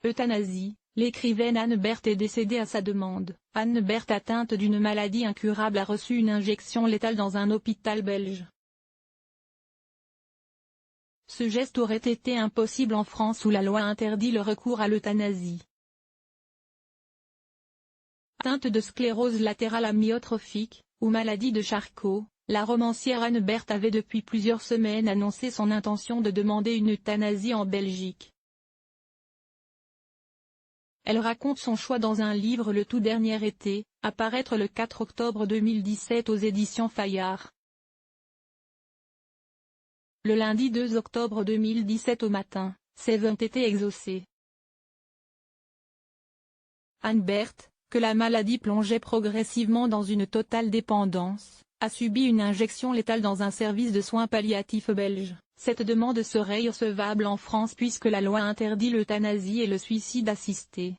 Euthanasie. L'écrivaine Anne Berthe est décédée à sa demande. Anne Berthe, atteinte d'une maladie incurable, a reçu une injection létale dans un hôpital belge. Ce geste aurait été impossible en France où la loi interdit le recours à l'euthanasie. Atteinte de sclérose latérale amyotrophique, ou maladie de Charcot, la romancière Anne Berthe avait depuis plusieurs semaines annoncé son intention de demander une euthanasie en Belgique. Elle raconte son choix dans un livre le tout dernier été, à paraître le 4 octobre 2017 aux éditions Fayard. Le lundi 2 octobre 2017 au matin, ses vœux ont été exaucés. Anne Berthe, que la maladie plongeait progressivement dans une totale dépendance, a subi une injection létale dans un service de soins palliatifs belge. Cette demande serait irrecevable en France puisque la loi interdit l'euthanasie et le suicide assisté.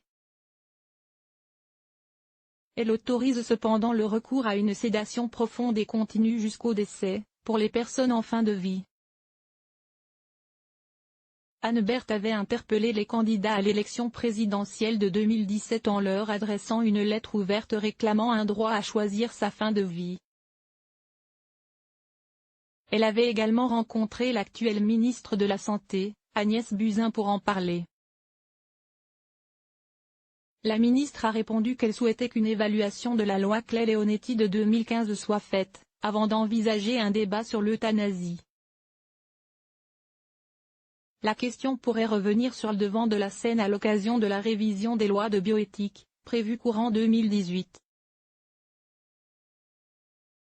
Elle autorise cependant le recours à une sédation profonde et continue jusqu'au décès, pour les personnes en fin de vie. Anne Berthe avait interpellé les candidats à l'élection présidentielle de 2017 en leur adressant une lettre ouverte réclamant un droit à choisir sa fin de vie. Elle avait également rencontré l'actuelle ministre de la Santé, Agnès Buzyn, pour en parler. La ministre a répondu qu'elle souhaitait qu'une évaluation de la loi Claes-Leonetti de 2015 soit faite, avant d'envisager un débat sur l'euthanasie. La question pourrait revenir sur le devant de la scène à l'occasion de la révision des lois de bioéthique, prévue courant 2018.